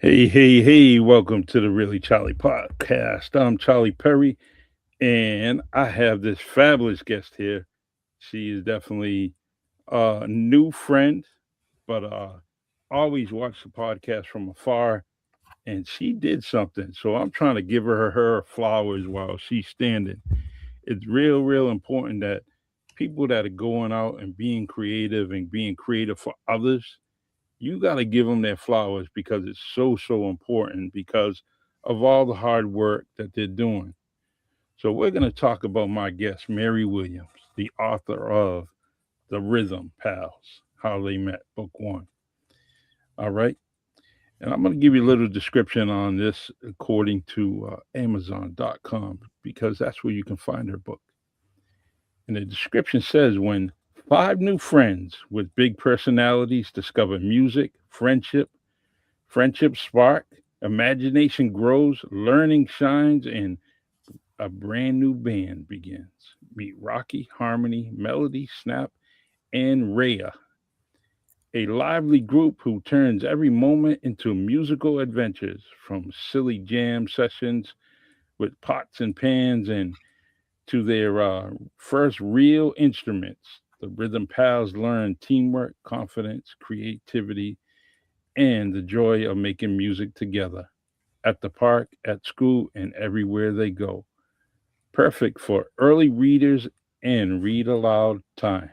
Hey, hey, hey, welcome to the Really Charlie podcast. I'm Charlie Perry, and I have this fabulous guest here. She is definitely a new friend, but always watched the podcast from afar, and she did something. So I'm trying to give her flowers while she's standing. It's real important that people that are going out and being creative for others, you got to give them their flowers because it's so important because of all the hard work that they're doing. So we're going to talk about my guest Mary Williams, the author of The Rhythm Pals, How They Met, book 1. All right. And I'm going to give you a little description on this according to amazon.com because that's where you can find her book. And the description says when five new friends with big personalities discover music, friendship spark, imagination grows, learning shines, and a brand new band begins. Meet Rocky, Harmony, Melody, Snap, and Riyah, a lively group who turns every moment into musical adventures from silly jam sessions with pots and pans and to their first real instruments. The Rhythm Pals learn teamwork, confidence, creativity, and the joy of making music together at the park, at school, and everywhere they go. Perfect for early readers and read aloud time.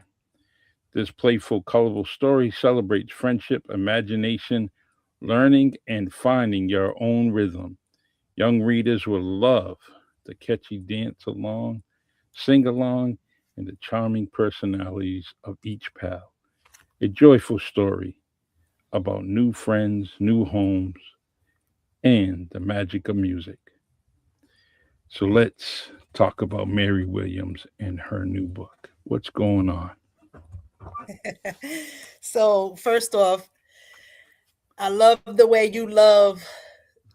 This playful, colorful story celebrates friendship, imagination, learning, and finding your own rhythm. Young readers will love the catchy dance along, sing along, and the charming personalities of each pal. A joyful story about new friends, new homes, and the magic of music. So let's talk about Mary Williams and her new book. What's going on? So, first off, I love the way you love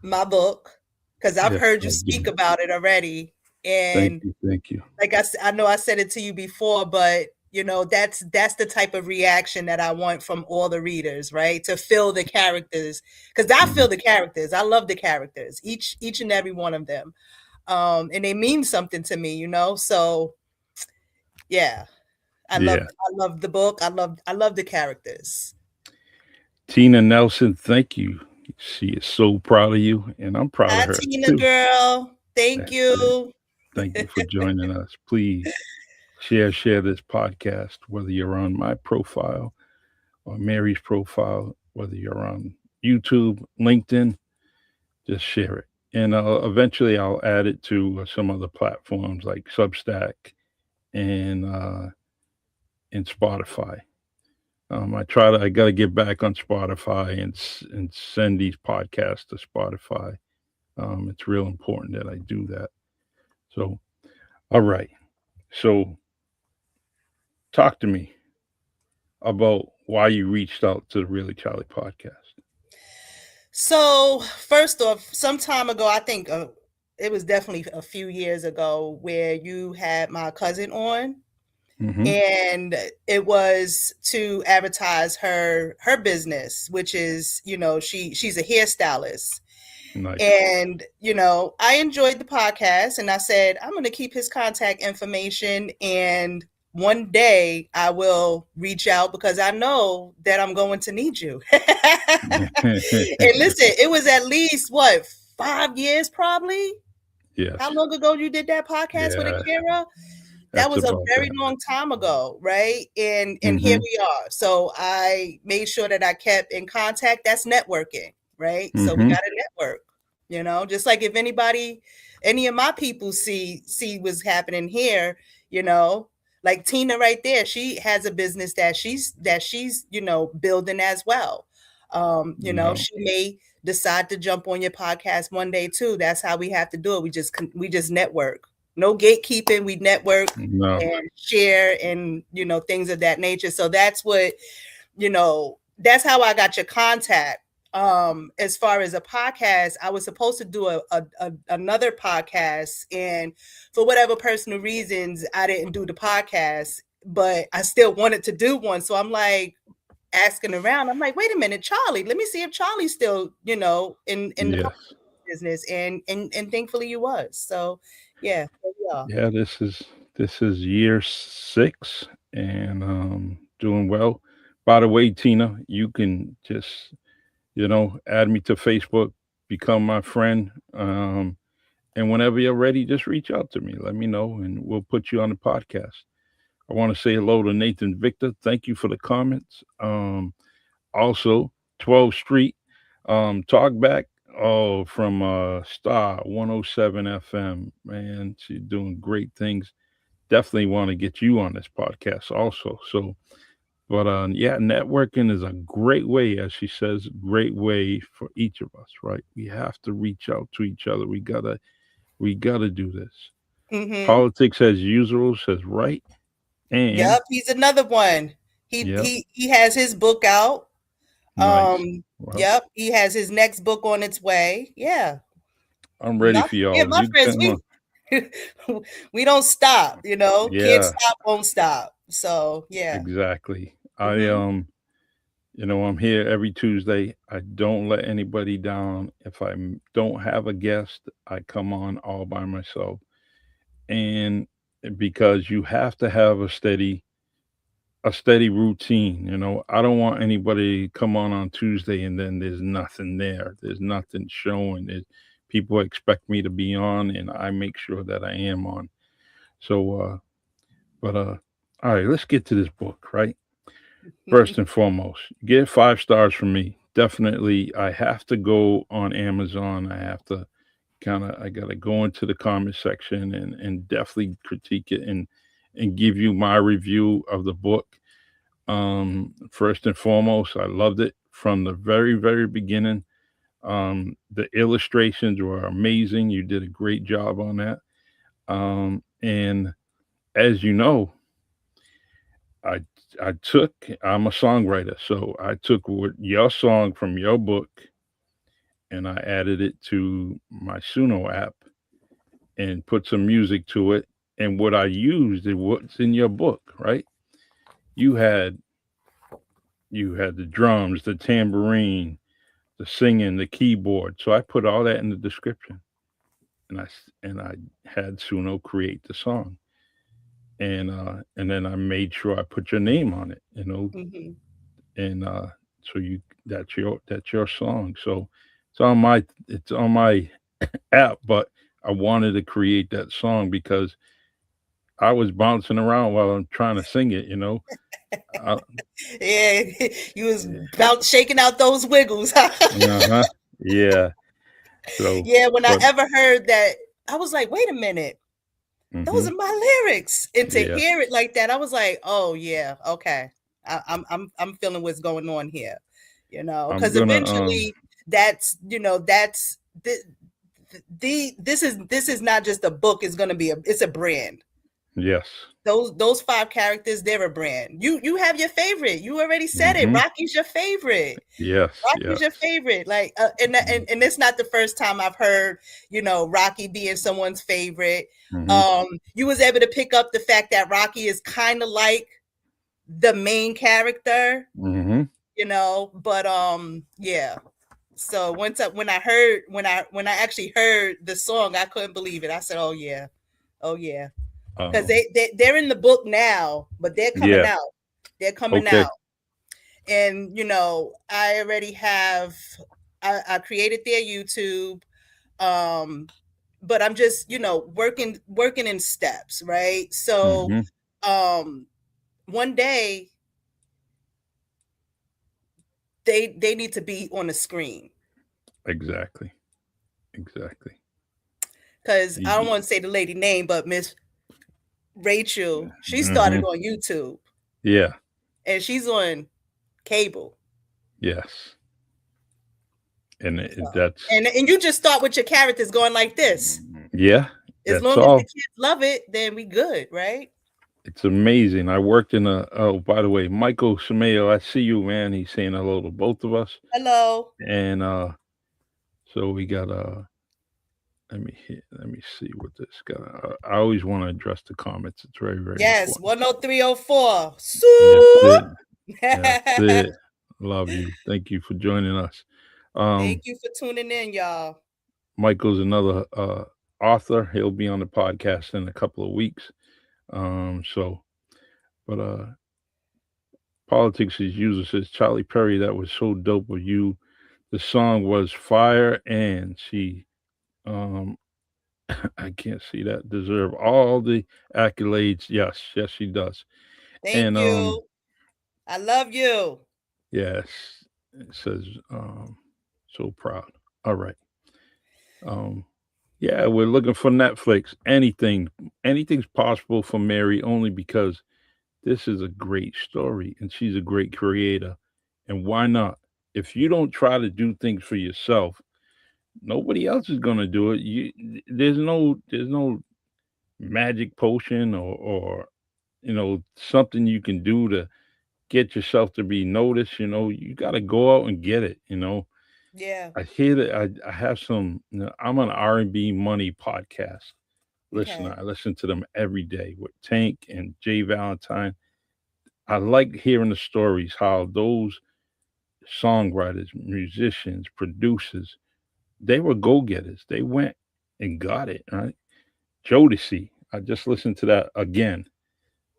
my book because I've Yes, heard you I speak do. about it already. Thank And you. Thank you. I know I said it to you before, but that's the type of reaction that I want from all the readers, right? To feel the characters because I Mhm. feel the characters. I love the characters, each and every one of them, and they mean something to me, So yeah, Yeah. I love the book. I love the characters. Tina Nelson, thank you. She is so proud of you, and I'm proud of Hi, her Tina too. girl. Thank That's it. you. Thank you for joining us. Please share this podcast, whether you're on my profile or Mary's profile, whether you're on YouTube, LinkedIn, just share it. And eventually I'll add it to some other platforms like Substack and Spotify. I got to get back on Spotify and send these podcasts to Spotify. It's real important that I do that. So, all right. So, talk to me about why you reached out to the Really Charlie podcast. So, first off, some time ago, I think it was definitely a few years ago, where you had my cousin on, Mm-hmm. and it was to advertise her business, which is, she's a hairstylist. Nice. And, I enjoyed the podcast and I said, I'm going to keep his contact information. And one day I will reach out because I know that I'm going to need you. And listen, it was at least what, 5 years probably? Yes. How long ago you did that podcast with Yeah. Akira? That That's was a about very that. long time ago, right? And here Mm-hmm. we are. So I made sure that I kept in contact. That's networking, right? So we Mm-hmm. got to network, just like if any of my people see what's happening here, you know, like Tina right there, she has a business that she's building as well. No. She may decide to jump on your podcast one day too. That's how we have to do it. We just network. No gatekeeping. We network No. and share and things of that nature. So that's how I got your contact. As far as a podcast, I was supposed to do another podcast, and for whatever personal reasons I didn't do the podcast, but I still wanted to do one. So I'm like, asking around. I'm like, wait a minute, Charlie. Let me see if Charlie's still, in the Yes. business, and thankfully you was. So yeah, there we are. Yeah, this is year 6 and doing well. By the way, Tina, you can just, add me to Facebook, become my friend. And whenever you're ready, just reach out to me. Let me know and we'll put you on the podcast. I want to say hello to Nathan Victor. Thank you for the comments. Also, 12th Street, Talkback. Oh, from Star 107 FM. Man, she's doing great things. Definitely want to get you on this podcast also. So, but yeah, networking is a great way, as she says, great way for each of us, right? We have to reach out to each other. We gotta do this. Mm-hmm. Politics as usual says right, and Yep, he's another one. He yep, he he has his book out. nice. Well, Yep, he has his next book on its way. Yeah. I'm ready Not for yeah, y'all. my You friends, come on. we we don't stop, Can't Yeah, stop, won't stop. So yeah. exactly. I Mm-hmm. I'm here every Tuesday. I don't let anybody down. If don't have a guest, I come on all by myself. And because you have to have a steady routine, I don't want anybody to come on Tuesday and then there's nothing there. There's nothing showing. People expect me to be on and I make sure that I am on. So but all right, let's get to this book, right? First and foremost, get 5 stars from me. Definitely, I have to go on Amazon. I got to go into the comment section and definitely critique it and give you my review of the book. First and foremost, I loved it from the very, very beginning. The illustrations were amazing. You did a great job on that. And as you know, I I took I'm a songwriter, so I took your song from your book and I added it to my Suno app and put some music to it. And what I used is what's in your book, right? You had you had the drums, the tambourine, the singing, the keyboard. So I put all that in the description, and I had Suno create the song, and then I made sure I put your name on it, Mm-hmm. and so you that's your song. So it's on my app, but I wanted to create that song because I was bouncing around while I'm trying to sing it. I, Yeah, you was about shaking out those wiggles. uh-huh. Yeah. So, Yeah, when I but ever heard that, I was like, wait a minute, those hmm are my lyrics. And to yeah, hear it like that, I was like, oh yeah, okay. I'm feeling what's going on here, I'm because gonna eventually that's this is not just a book, it's gonna be it's a brand. yes. Those five characters, they're a brand. You have your favorite. You already said it. Hmm. Rocky's your favorite. Yes, Rocky's yes. your favorite. Like, and it's not the first time I've heard, Rocky being someone's favorite. Hmm. You was able to pick up the fact that Rocky is kind of like the main character, Hmm. but yeah. So when I actually heard the song, I couldn't believe it. I said, "Oh yeah, oh yeah," because Oh, they're in the book now, but they're coming yeah. out. They're coming out, Okay. and I already have. I created their YouTube, um, but I'm just working in steps, right? So Hmm. um, one day they need to be on the screen, Exactly. Exactly. because I don't You- want to say the lady name, but Miss Rachel, she started mhm. on YouTube Yeah. and she's on cable. Yes. And So, that's and you just start with your characters going like this. yeah. As That's long as the all. kids love it, then we good, right? It's amazing. I worked in a. Oh, by the way, Michael Sameo, I see you, man. He's saying hello to both of us, Hello. and so we got let me see what this got. I always want to address the comments. It's very, very Yes, important. 10304. Yes, Soup. it. That's it. Love you. Thank you for joining us. Thank Um, you for tuning in, y'all. Michael's another author. He'll be on the podcast in a couple of weeks. So, but politics is user says Charlie Perry. That was so dope of you. The song was fire, and she, um, I can't see that, deserve all the accolades. Yes, yes, she does. Thank And you. I love you. yes, it says so proud. All right. Um, yeah, we're looking for Netflix. Anything's possible for Mary only because this is a great story and she's a great creator. And why not? If you don't try to do things for yourself, nobody else is gonna do it. There's no magic potion or something you can do to get yourself to be noticed. You got to go out and get it. Yeah. I hear that I have some. I'm an R&B money podcast listener. Okay. I listen to them every day with Tank and Jay Valentine. I like hearing the stories how those songwriters, musicians, producers, they were go getters. They went and got it right. Jodeci. I just listened to that again.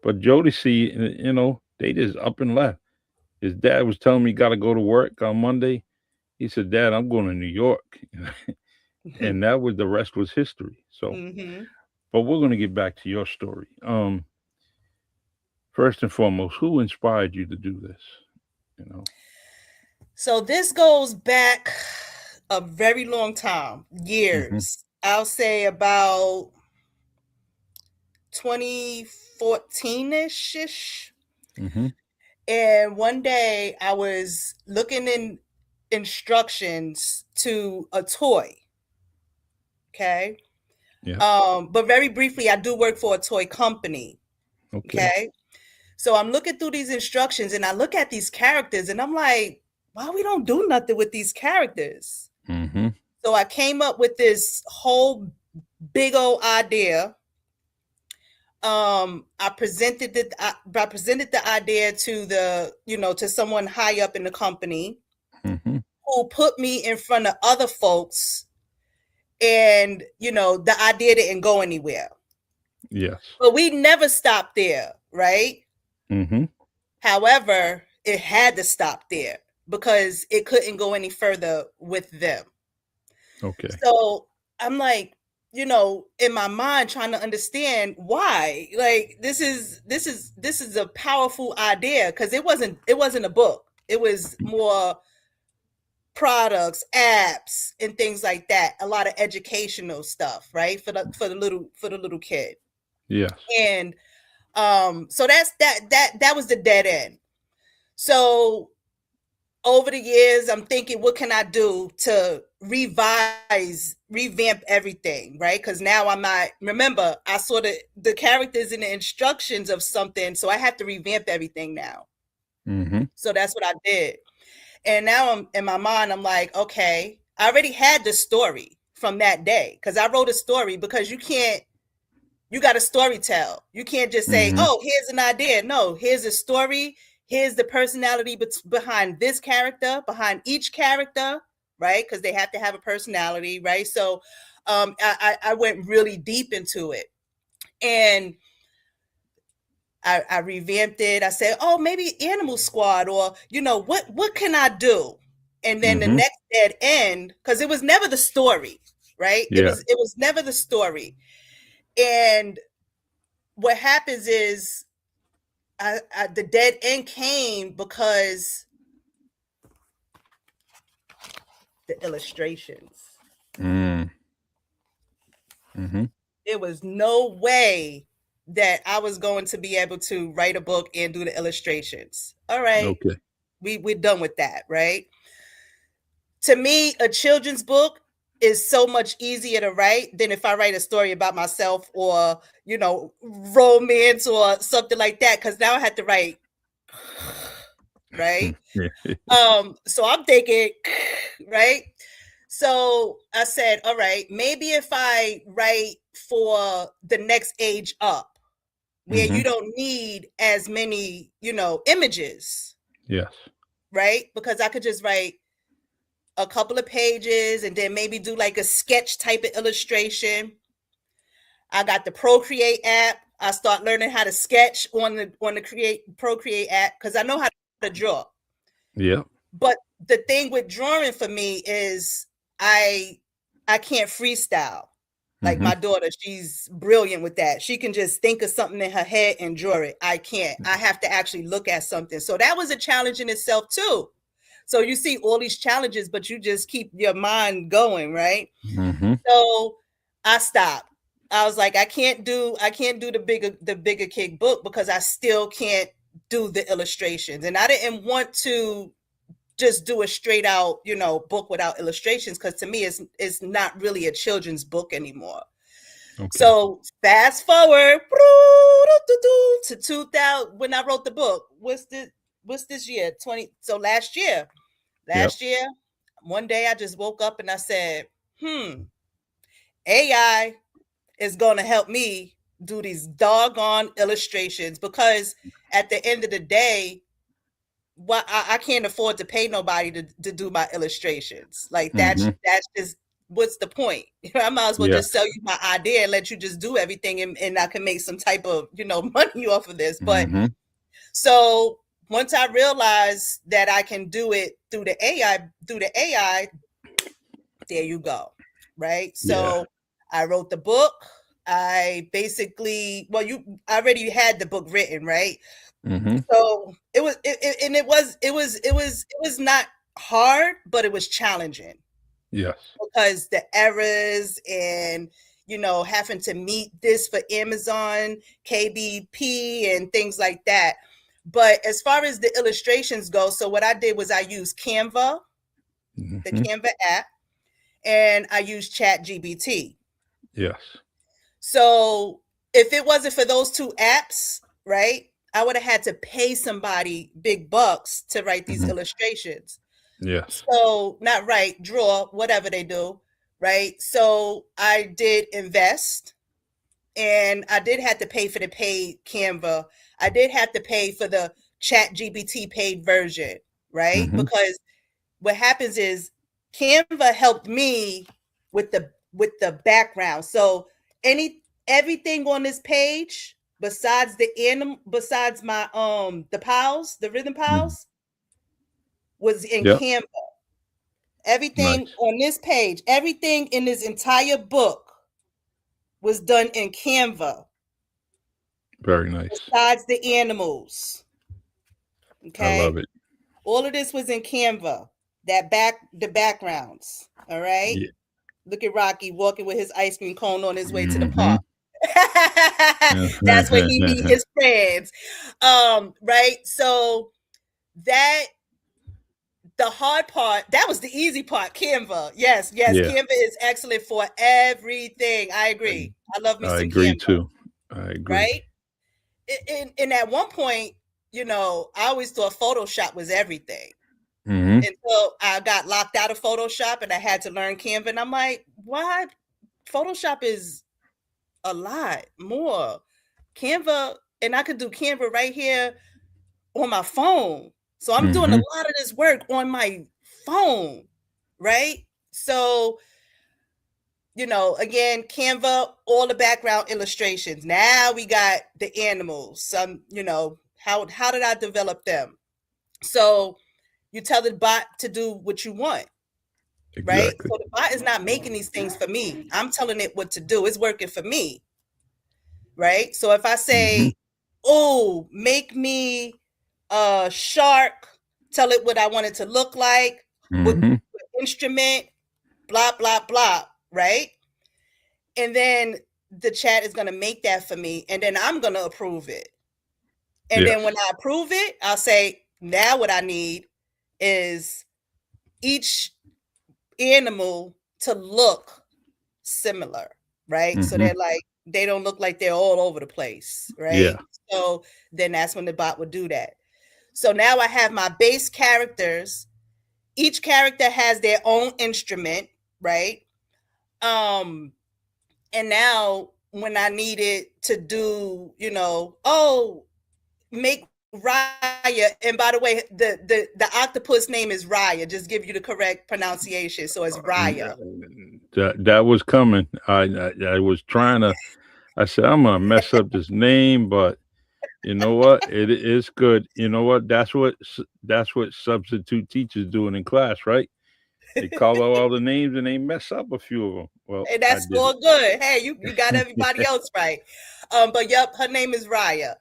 But Jodeci, they just up and left. His dad was telling me he got to go to work on Monday. He said, "Dad, I'm going to New York," and that was the rest was history. So, Mm-hmm. but we're going to get back to your story. First and foremost, who inspired you to do this? You know. So this goes back a very long time, Mm-hmm. years. I'll say about 2014 ish. Mm-hmm. And one day I was looking in instructions to a toy. Okay. Yeah. But very briefly, I do work for a toy company. Okay. Okay. So I'm looking through these instructions and I look at these characters and I'm like, why we don't do nothing with these characters? Mm-hmm. So I came up with this whole big old idea. I presented the idea to to someone high up in the company Mm-hmm. who put me in front of other folks, and the idea didn't go anywhere. Yes. But we never stopped there, right? Mm-hmm. However, it had to stop there because it couldn't go any further with them. Okay. So I'm like, in my mind trying to understand why. Like this is a powerful idea because it wasn't a book. It was more products, apps, and things like that. A lot of educational stuff, right? For the little kid. Yes. And so that was the dead end. So over the years, I'm thinking, what can I do to revamp everything, right? Because now I'm not. Remember, I saw the characters and the instructions of something, so I have to revamp everything now. Mm-hmm. So that's what I did. And now I'm in my mind, I'm like, okay, I already had the story from that day because I wrote a story because you got to story tell. You can't just say, Mm-hmm. oh, here's an idea. No, here's a story. Here's the personality behind this character, behind each character, right? Because they have to have a personality, right? So I went really deep into it. And I revamped it. I said, oh, maybe Animal Squad, or what can I do? And then the Mm-hmm. next dead end, because it was never the story, right? It Yeah. was it was never the story. And what happens is the dead end came because the illustrations. Mm. Mm-hmm. There was no way that I was going to be able to write a book and do the illustrations. All right, Okay. we're done with that, right? To me, a children's book is so much easier to write than if I write a story about myself or romance or something like that. Because now I have to write, right? Yeah. So I'm thinking, right? So I said, all right, maybe if I write for the next age up, where Mm-hmm. you don't need as many, images. Yes. right? Because I could just write a couple of pages and then maybe do like a sketch type of illustration. I got the Procreate app. I start learning how to sketch on the Create Procreate app because I know how to draw. Yep. But the thing with drawing for me is I I can't freestyle. Like Mm-hmm. my daughter, she's brilliant with that. She can just think of something in her head and draw it. I can't. I have to actually look at something. So that was a challenge in itself too. So you see all these challenges, but you just keep your mind going, right? Mm-hmm. So I stopped. I was like, I can't do the bigger kick book because I still can't do the illustrations. And I didn't want to just do a straight out, book without illustrations because to me it's not really a children's book anymore. Okay. So fast forward to 2000 when I wrote the book. What's this year? 20. So last year, Yep. last year, one day I just woke up and I said, AI is going to help me do these doggone illustrations because at the end of the day, I can't afford to pay nobody to do my illustrations. Like Mm-hmm. that's just what's the point? I might as well Yes. just sell you my idea and let you just do everything and I can make some type of, money off of this. But Mm-hmm. so once I realized that I can do it through the AI, there you go. Right. Yeah. So I wrote the book. I basically, well, I already had the book written, right? Mm-hmm. So it was not hard, but it was challenging Yes. because the errors and having to meet this for Amazon KBP and things like that. But as far as the illustrations go, so what I did was I used Canva, the Mm-hmm. Canva app, and I used Chat GBT. Yes. So if it wasn't for those two apps, right, I would have had to pay somebody big bucks to write these Mm-hmm. illustrations. Yes. So not write, draw, whatever they do, right? So I did invest and I did have to pay for the paid Canva. I did have to pay for the Chat GBT paid version, right? Mm-hmm. Because what happens is Canva helped me with the background. So everything on this page besides besides my the rhythm Mm-hmm. piles was in Yep. Canva. Everything Nice. on this page, everything in this entire book was done in Canva Very nice. besides the animals. I love Okay? it. All of this was in Canva. The backgrounds. All right? Yeah. Look at Rocky walking with his ice cream cone on his way to the Mm-hmm. park. That's where he meet his friends. Right? So that the hard part, that was the easy part, Canva. Yes, yes, Yeah. Canva is excellent for everything. I I, agree. I love me I some agree Canva, too. I agree. right? And at one point, I always thought Photoshop was everything Mm-hmm. until I got locked out of Photoshop and I had to learn Canva. And I'm like, why? Photoshop is a lot more. Canva, and I could do Canva right here on my phone. So I'm doing a Mm-hmm. lot of this work on my phone, right? So, again, Canva, all the background illustrations. Now we got the animals. Some, how did I develop them? So you tell the bot to do what you want, right? Exactly. So the bot is not making these things for me. I'm telling it what to do. It's working for me, right? So if I Mm-hmm. say, "Oh, make me a shark," tell it what I want it to look like, Mm-hmm. what instrument, blah blah blah, right? And then the chat is going to make that for me and then I'm going to approve it. And then when Yes. I approve it, I'll say, now what I need is each animal to look similar, right? So Mm-hmm. they don't look like they're all over the place, right? Yeah. So then that's when the bot would do that. So now I have my base characters. Each character has their own instrument, right? Um, and now when I needed to do, make Raya, and by the way, the octopus name is Raya. Just give you the correct pronunciation. So it's Raya. That was coming. I was trying to. I said I'm gonna mess up this name, but you know what? It is good. You know what? That's what substitute teachers doing in class, right? They call out all the names and they mess up a few of them. Well, And I that's did all good. Hey, you got everybody it. else right. But yep, her name is Raya,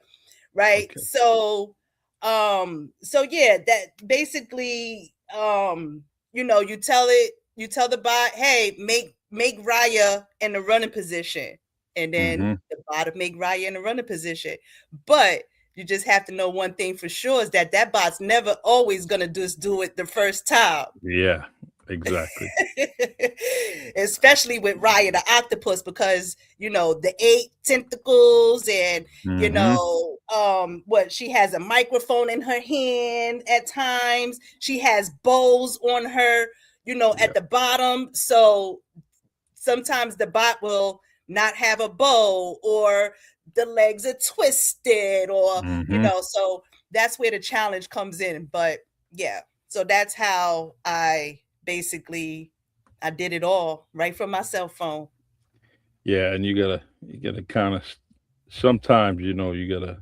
right? Okay. So yeah, that basically you tell the bot, hey, make Raya in the running position, and then Mm-hmm. the bot will make Raya in the running position. But you just have to know one thing for sure is that that bot's never always gonna just do it the first time. Yeah. Exactly. Especially with Raya the octopus, because the eight tentacles, and Mm-hmm. what, she has a microphone in her hand at times. She has bows on her, at Yeah. the bottom. So sometimes the bot will not have a bow, or the legs are twisted, or Mm-hmm. so that's where the challenge comes in. But yeah, so that's how I did it all right from my cell phone. Yeah, and you gotta kind of sometimes you gotta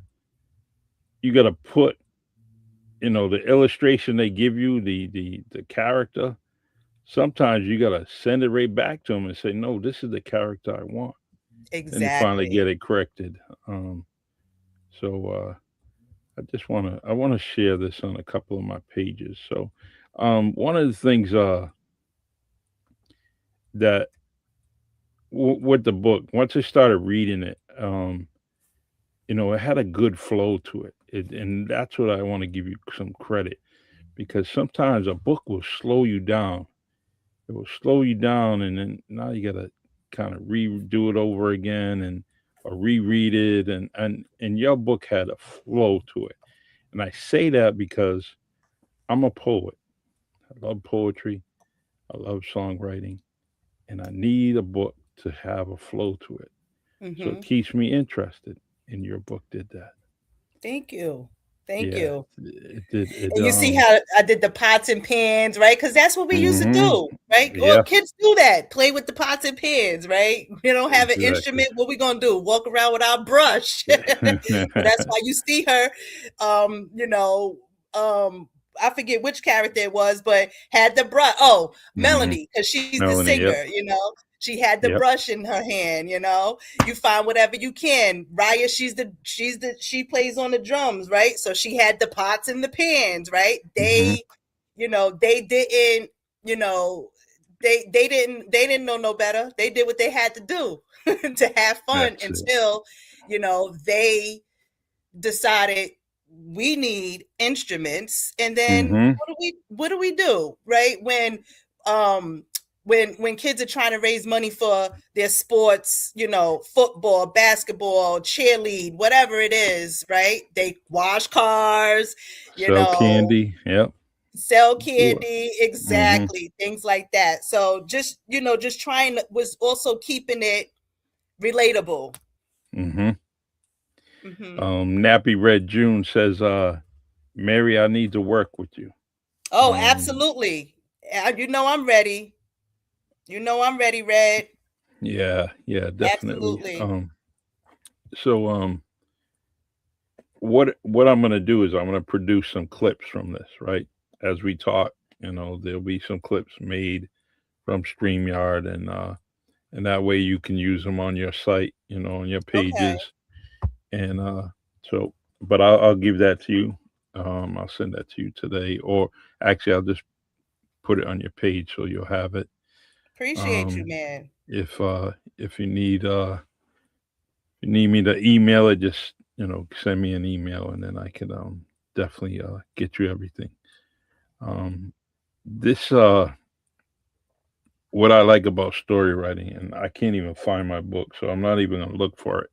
put the illustration they give you, the character. Sometimes you gotta send it right back to them and say, no, this is the character I want. Then you finally Exactly. get it corrected. So I wanna share this on a couple of my pages. So one of the things that with the book, once I started reading it, it had a good flow to it, and that's what I want to give you some credit, because sometimes a book will slow you down. It will slow you down, and then now you gotta kind of redo it over again and or reread it, and your book had a flow to it. And I say that because I'm a poet. I love poetry. I love songwriting, and I need a book to have a flow to it. So it Hmm. keeps me interested. And your book did that. Thank you. Thank Yeah, you. it did. It And you see how I did the pots and pans, right? Because that's what we used to hmm do, right? Well, Yeah, kids do that, play with the pots and pans, right? We don't have an exactly. instrument. What we gonna do? Walk around with our brush. So that's why you see her, um, you know, um, I forget which character it was, but had the brush. Oh, hmm Melanie, because she's the Melanie. singer, Yep. She had the Yep. brush in her hand. You find whatever you can. Raya, she plays on the drums, right? So she had the pots and the pans, right? hmm They didn't, you know, they didn't know no better. They did what they had to do to have fun That's it. until, they decided we need instruments. And then hmm what do we do, right? Um when kids are trying to raise money for their sports, football, basketball, cheerlead, whatever it is, right? They wash cars, you Sell know candy. Yep. sell What? candy, hmm exactly, things like that. So just trying was also keeping it relatable. hmm Hmm. Nappy Red June says, Mary, I need to work with you. Oh, Um, absolutely. I'm ready. I'm ready, Red. yeah, yeah, definitely. Absolutely. So what I'm gonna do is I'm gonna produce some clips from this, right? As we talk, there'll be some clips made from StreamYard, and that way you can use them on your site, on your Okay. pages, and so. But I'll give that to you. I'll send that to you today, or actually, I'll just put it on your page so you'll have it. Appreciate you, Um, man. if you need me to email it, just send me an email, and then I can definitely get you everything. Um, this what I like about story writing, and I can't even find my book, so I'm not even gonna look for it.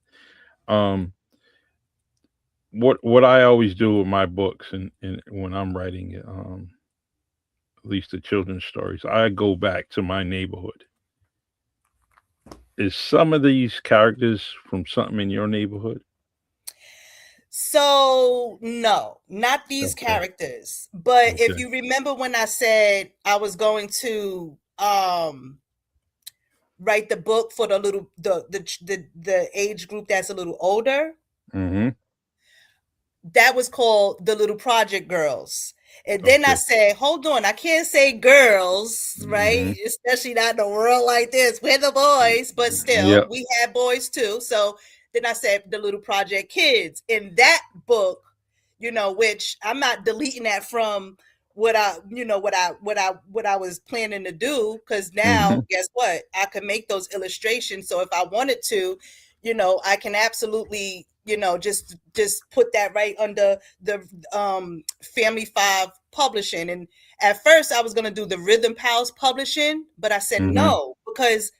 Um, what I always do with my books, and when I'm writing, at least the children's stories, I go back to my neighborhood. Is some of these characters from something in your neighborhood? So no, not these Okay. characters. But if Okay. you remember when I said I was going to write the book for the little the age group that's a little older, Mm-hmm. that was called the Little Project Girls. And then I Okay. said, hold on, I can't say girls, right? Mm-hmm. Especially not in a world like this. We're the boys, but still, Yep. we had boys too. So then I said the Little Project Kids. In that book, which I'm not deleting that from what I was planning to do, because Mm-hmm. now guess what? I can make those illustrations. So if I wanted to, I can absolutely, just put that right under the Family Five Publishing. And at first I was going to do the Rhythm Pals Publishing, but I said Mm-hmm. no, because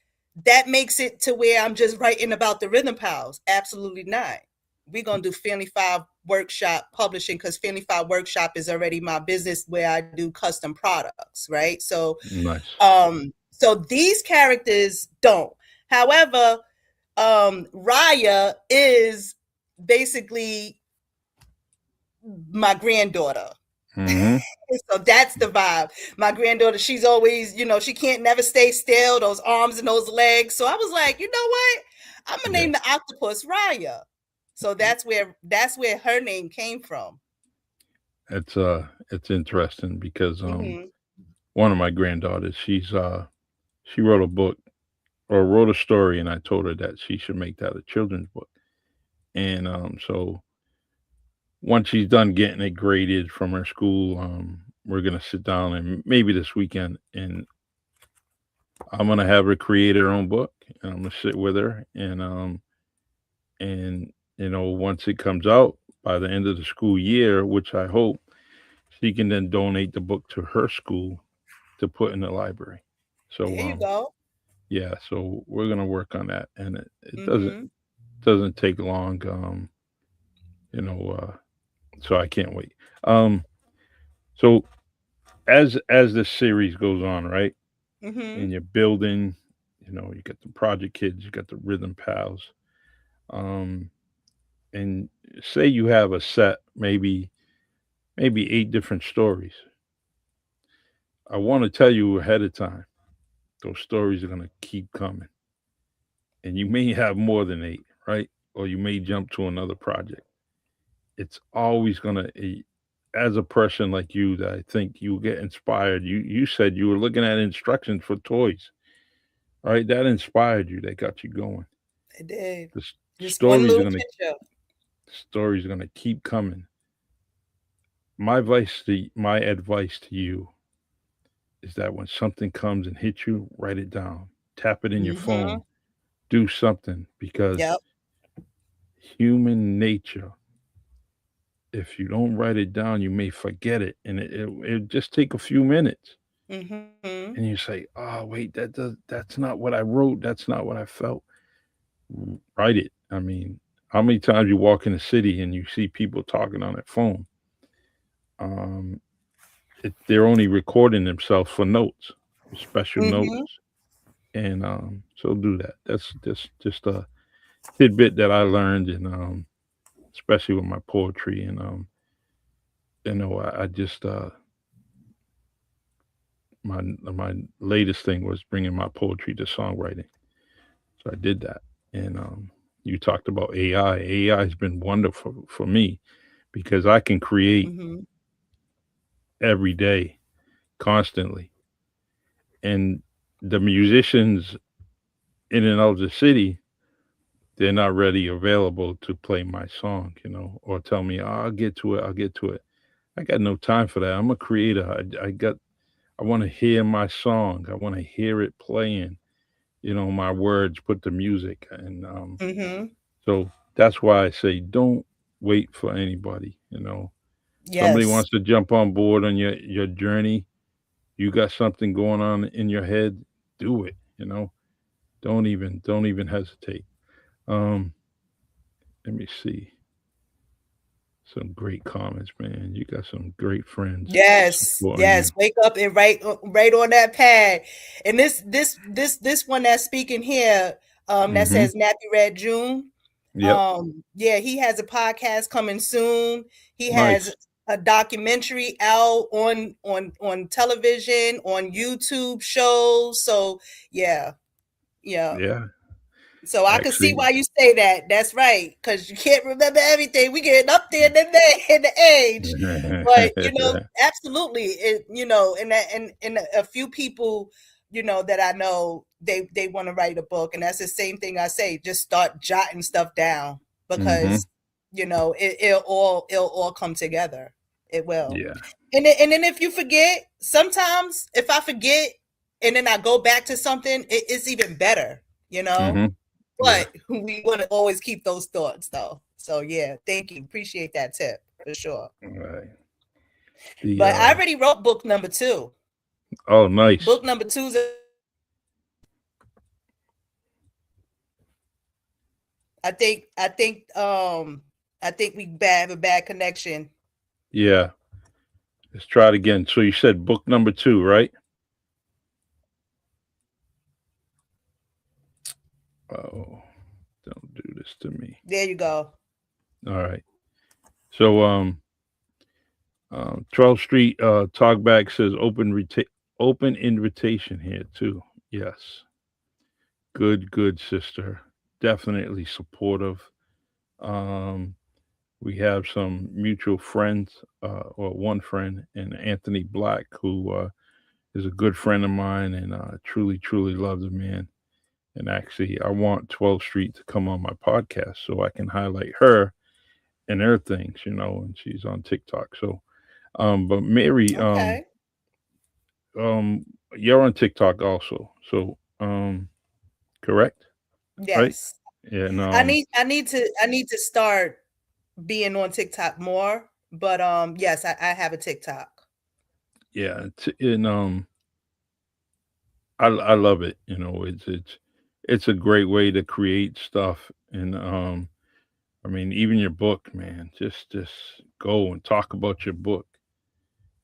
that makes it to where I'm just writing about the Rhythm Pals. Absolutely not. We're going to do Family Five Workshop Publishing, because Family Five Workshop is already my business where I do custom products, right? Nice. So these characters don't. However, Riyah is basically my granddaughter. Mm-hmm. So that's the vibe. My granddaughter, she's always, she can't never stay still, those arms and those legs. So I was like, you know what? I'm gonna Yeah. name the octopus Riyah. So that's where her name came from. It's interesting because Mm-hmm. one of my granddaughters, she wrote a book or wrote a story, and I told her that she should make that a children's book. And so once she's done getting it graded from her school, we're gonna sit down and maybe this weekend, and I'm gonna have her create her own book, and I'm gonna sit with her, and once it comes out by the end of the school year, which I hope, she can then donate the book to her school to put in the library. So There you go. yeah, so we're gonna work on that, and it Mm-hmm. doesn't take long. You know, so I can't wait. Um, so as this series goes on, right, Mm-hmm. and you're building, you got the project kids, you got the rhythm pals, um, and say you have a set, maybe 8 different stories. I want to tell you ahead of time, those stories are gonna keep coming, and you may have more than 8, right? Or you may jump to another project. It's always gonna, as a person like you, that I think you get inspired. You said you were looking at instructions for toys, right? That inspired you. That got you going. It did. The Just one little picture. stories are gonna keep coming. My advice to you is that when something comes and hits you, write it down. Tap it in your Mm-hmm. phone. Do something, because Yep. human nature, if you don't write it down, you may forget it, and it just take a few minutes, Mm-hmm. and you say, "Oh, wait, that's not what I wrote. That's not what I felt." Write it. I mean, how many times you walk in the city and you see people talking on their phone? Um, they're only recording themselves for notes, special notes, Mm-hmm. and so do that. That's just a tidbit that I learned, and especially with my poetry, and I just my latest thing was bringing my poetry to songwriting. So I did that. And you talked about AI. AI has been wonderful for me because I can create Mm-hmm. every day, constantly. And the musicians in and out of the city, they're not ready available to play my song, or tell me, oh, I'll get to it. I'll get to it. I got no time for that. I'm a creator. I want to hear my song. I want to hear it playing, my words, put the music. And Mm-hmm. so that's why I say don't wait for anybody. Somebody Yes. wants to jump on board on your journey. You got something going on in your head, do it. Don't even hesitate. Um, let me see some great comments, man. You got some great friends Yes, supporting you. yes. Wake up and write on that pad. And this one that's speaking here, that Mm-hmm. says Nappy Red June. Yep. Yeah, he has a podcast coming soon. He has Nice. a documentary out on television, on YouTube shows. So yeah, yeah. Yeah. So I can see Actually. why you say that. That's right, because you can't remember everything. We getting up there in the age, but absolutely, and and a few people, that I know, they want to write a book, and that's the same thing I say. Just start jotting stuff down Hmm. because it'll all come together. It will, Yeah. and then if you forget, sometimes if I forget, and then I go back to something, it's even better. You know Hmm. Yeah. but we want to always keep those thoughts, though. So yeah, thank you. Appreciate that tip for sure. All right. The But I already wrote book number two. Oh, nice. Book number two is I think we have a bad connection. Yeah. Let's try it again. So you said book number two, right? Oh, don't do this to me. There you go. All right. So 12th Street Talkback says open invitation here too. Yes. Good sister. Definitely supportive. Um we have some mutual friends, or one friend, and Anthony Black, who is a good friend of mine, and truly love the man. And actually, I want 12th Street to come on my podcast so I can highlight her and her things, and she's on TikTok. So, but Mary, Okay. um, you're on TikTok also. So, correct, right? Yes. Yeah, and I need to start being on TikTok more. But yes, I have a TikTok. yeah, and I love it. It's a great way to create stuff, and I mean, even your book, man. Just go and talk about your book.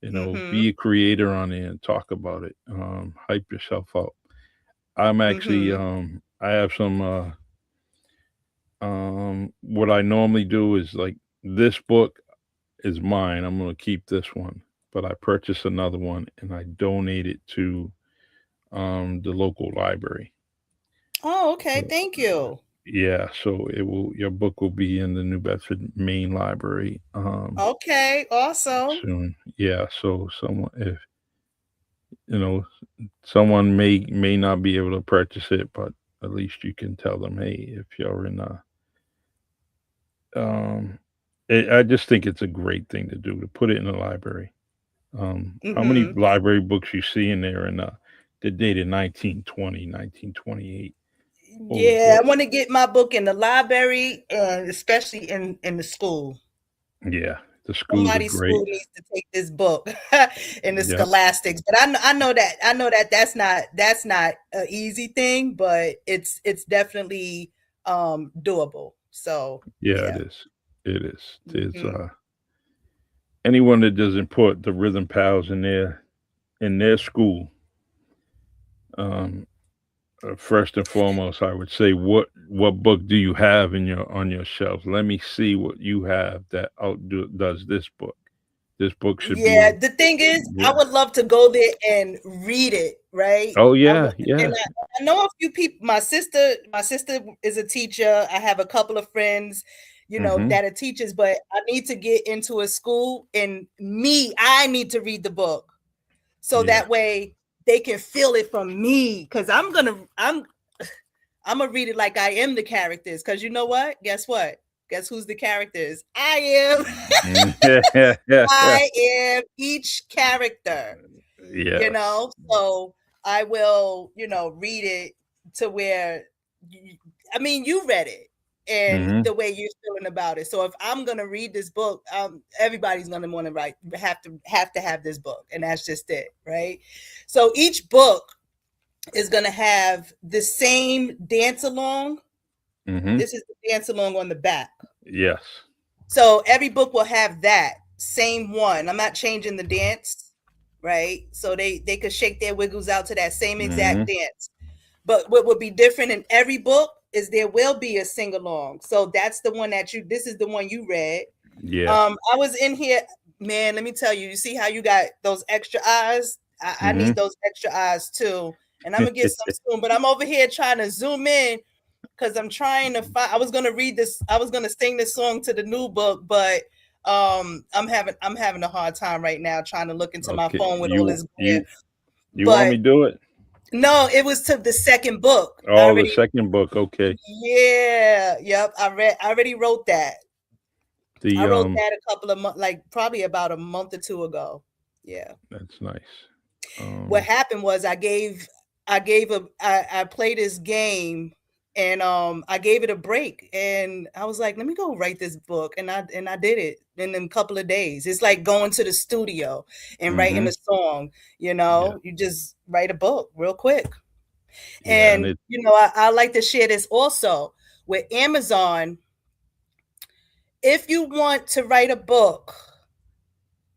Be Mm-hmm. a creator on it and talk about it. Hype yourself up. I'm actually Mm-hmm. I have some what I normally do is like this book is mine. I'm gonna keep this one. But I purchase another one and I donate it to the local library. Oh, okay. So Thank you. yeah, so your book will be in the New Bedford Main Library Okay. Awesome. soon. Yeah, so someone if you know someone may not be able to purchase it, but at least you can tell them, hey, if you're in a um, I just think it's a great thing to do to put it in the library. How many Mm-hmm. library books you see in there, and they're dated 1920, 1928, old Yeah, I books. want to get my book in the library and especially in the school. Yeah, the schools are Somebody's great. school needs to take this book in the Yep. scholastics. But I know that that's not an easy thing, but it's definitely doable. So Yeah, it yeah. is. It is. There's Hmm. anyone that doesn't put the rhythm pals in their school. Um, First and foremost, I would say, what book do you have in your on your shelf? Let me see what you have that outdo does this book. This book should Yeah, be. the thing is, I would love to go there and read it, right? Oh I would, yeah, and yeah. I know a few people. My sister is a teacher. I have a couple of friends, Mm-hmm. that are teachers, but I need to get into a school, and I need to read the book so Yeah. that way they can feel it from me. Because I'm gonna read it like I am the characters. Because you know what? Guess what? Guess who's the characters? I am. Yeah. I am each character, Yes. so I will, read it to where, you, I mean, you read it and Mm-hmm. the way you're feeling about it. So if I'm gonna read this book, everybody's gonna want to have this book, and that's just it, right? So each book is gonna have the same dance along. Mm-hmm. This is the dance along on the back. Yes. So every book will have that same one. I'm not changing the dance, right? So they could shake their wiggles out to that same Mm-hmm. exact dance. But what would be different in every book? is There Will Be a Sing Along. So that's the one that this is the one you read. Yes. I was in here, man. Let me tell you. You see how you got those extra eyes? I Mm-hmm. need those extra eyes too, and I'm gonna get some soon. But I'm over here trying to zoom in because I'm trying to find. I was gonna read this. I was gonna sing this song to the new book, but I'm having a hard time right now trying to look into my Okay. phone with all You this glare. you you want But me to do it? no, it was to the second book. I Oh, the already, second book. Okay. yeah, yep. I already wrote that. I The wrote that a couple of months, like probably about a month or two ago. Yeah. That's nice. What Um. happened was I played this game, and I gave it a break, and I was like, let me go write this book, and I did it in a couple of days. It's like going to the studio and writing Mm-hmm. a song. Yeah. You just write a book real quick. Yeah. And And it. I like to share this also with Amazon. If you want to write a book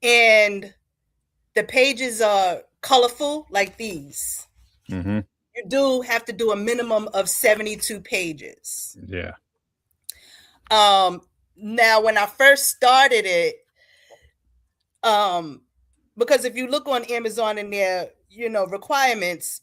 and the pages are colorful like these, Mm-hmm. you do have to do a minimum of 72 pages. Yeah. Um, Now, when I first started it, um, because if you look on Amazon and their, requirements,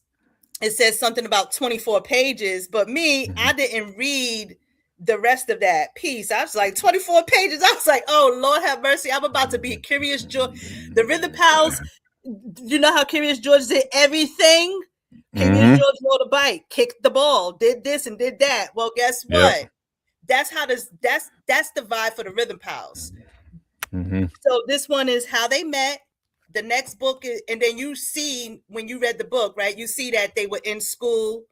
it says something about 24 pages. But me, Mm-hmm. I didn't read the rest of that piece. I was like, 24 pages. I was like, oh, Lord have mercy. I'm about to be Curious George. The Rhythm Pals, you know how Curious George did everything? Curious Mm-hmm. George rode a bike, kicked the ball, did this and did that. Well, guess Yep. what? That's the vibe for the Rhythm Pals. Mm-hmm. So this one is how they met. The next book is, and then you see when you read the book, right? You see that they were in school.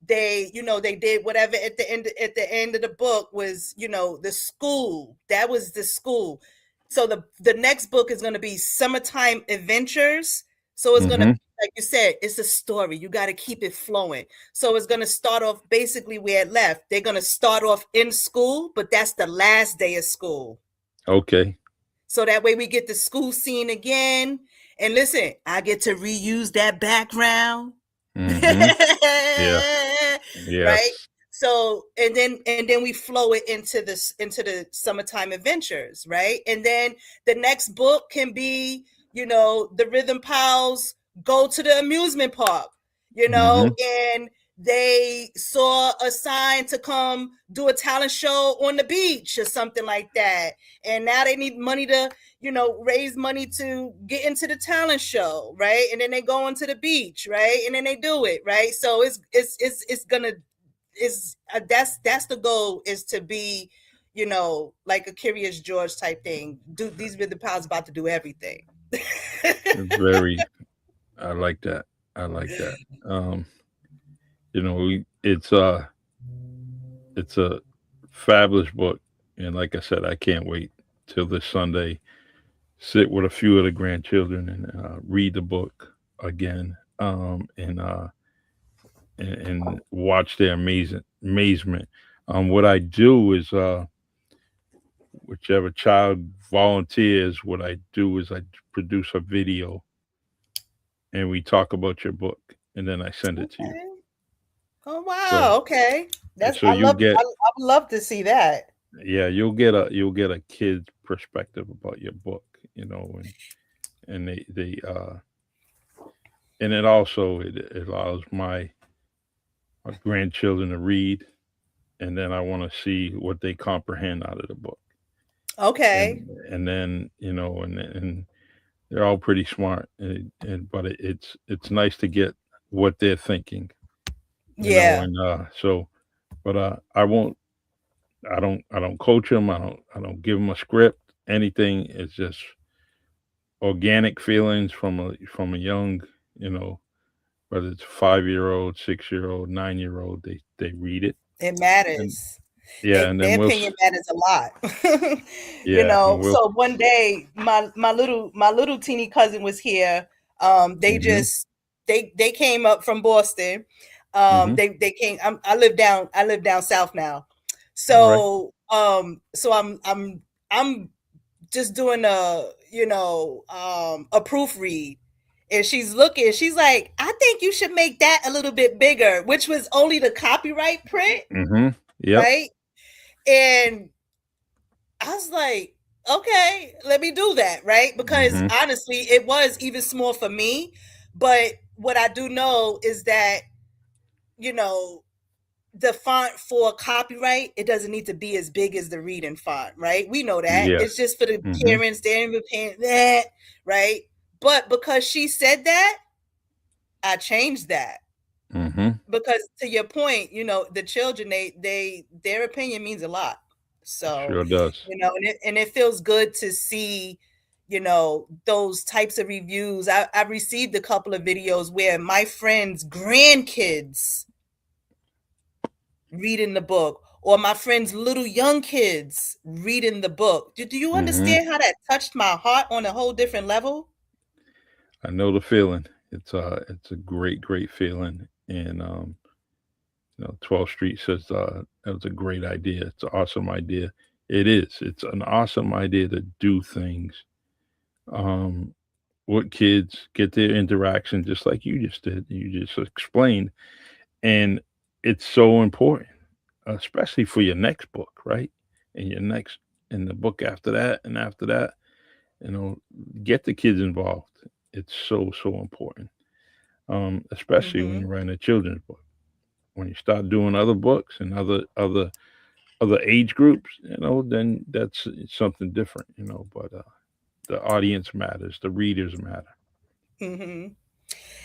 They did whatever at the end. At the end of the book was, the school. That was the school. So the next book is going to be Summertime Adventures. So it's going to, Mm-hmm. like you said, it's a story. You got to keep it flowing. So it's going to start off basically where it left. They're going to start off in school, but that's the last day of school. Okay. So that way we get the school scene again. And listen, I get to reuse that background. Mm-hmm. Yeah. Right? Yes. So and then we flow it into the Summertime Adventures, right? And then the next book can be, the Rhythm Pals go to the amusement park, Mm-hmm. and they saw a sign to come do a talent show on the beach or something like that. And now they need money to, raise money to get into the talent show, right? And then they go into the beach, right? And then they do it, right? So it's gonna is that's the goal, is to be, like a Curious George type thing. Do these Rhythm Pals about to do everything? Very. I like that. I like that. Um. It's a fabulous book, and like I said, I can't wait till this Sunday. Sit with a few of the grandchildren and read the book again, and watch their amazement. What I do is, whichever child volunteers, what I do is I produce a video and we talk about your book, and then I send it to you. Okay. Oh So, wow. Okay. That's so I you love. get, I would love to see that. yeah, you'll get a kid's perspective about your book, and and it also it allows my grandchildren to read, and then I want to see what they comprehend out of the book, Okay. and then and they're all pretty smart, and but it's nice to get what they're thinking, Yeah. and so, but I don't coach them. I don't give them a script. Anything. It's just organic feelings from a young, you know, whether it's 5 year old, 6 year old, 9 year old. They read it, It and matters. yeah, and then Their opinion matters a lot. yeah, and we'll. So one day my little teeny cousin was here. They Mhm. just they came up from Boston. Mhm. They came. I live down south now. All right. So I'm just doing a proofread, And she's looking, she's like, I think you should make that a little bit bigger, which was only the copyright print, Mm-hmm. Yep. right? And I was like, okay, let me do that, right? Because Mm-hmm. honestly, it was even small for me. But what I do know is that, you know, the font for copyright, it doesn't need to be as big as the reading font, right? We know that. Yes. It's just for the Mm-hmm. parents, they're even paying that, right? But because she said that, I changed that. Mm-hmm. Because to your point, the children, their opinion means a lot. So, Sure does. and it feels good to see, those types of reviews. I've received a couple of videos where my friends' grandkids reading the book, or my friends' little young kids reading the book. Do you Mm-hmm. understand how that touched my heart on a whole different level? I know the feeling. It's a great, great feeling. And 12th Street says that was a great idea. It's an awesome idea. It is. It's an awesome idea to do things um, with kids, get their interaction just like you just did. You just explained, and it's so important, especially for your next book, right? And your next, and the book after that, and after that. You know, get the kids involved. It's so so important, especially when Mm-hmm. you're writing a children's book. When you start doing other books and other age groups, then that's something different, But the audience matters, the readers matter. Mm-hmm.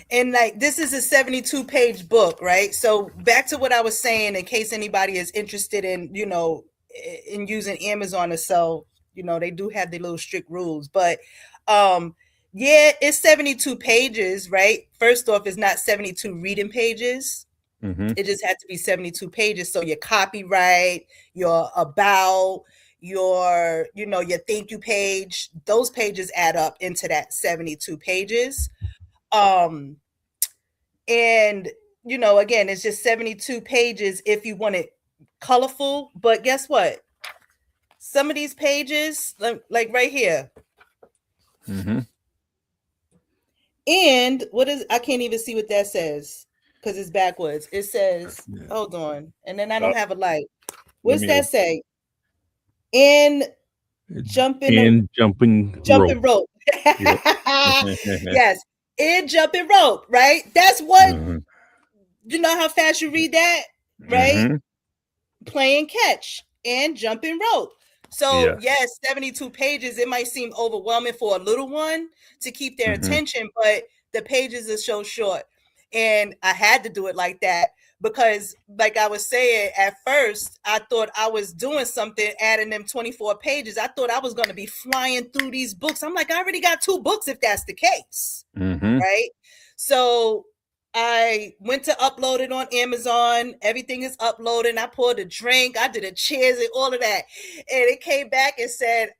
And like, this is a 72-page book, right? So back to what I was saying, in case anybody is interested in, in using Amazon or so, they do have the little strict rules. But um yeah, it's 72 pages, right? First off, it's not 72 reading pages. Mm-hmm. It just had to be 72 pages. So your copyright, your about, your thank you page, those pages add up into that 72 pages. Um and again, it's just 72 pages if you want it colorful. But guess what? Some of these pages, like right here, Mm-hmm. and what is, I can't even see what that says because it's backwards. It says, Yeah. hold on, and then I Uh, don't have a light. let What's me that open say? In it. jumping And jumping rope. jumping rope. Yep. Yes, in jumping rope, right? That's what, Mm-hmm. how fast you read that, right? Mm-hmm. Playing catch and jumping rope. So Yes. yes, 72 pages, it might seem overwhelming for a little one to keep their Mm-hmm. attention, but the pages are so short. And I had to do it like that because, like I was saying, at first I thought I was doing something adding them 24 pages. I thought I was going to be flying through these books. I'm like, I already got 2 books if that's the case, Mm-hmm. right? So I went to upload it on Amazon. Everything is uploaded. I poured a drink. I did a cheers and all of that. And it came back and said,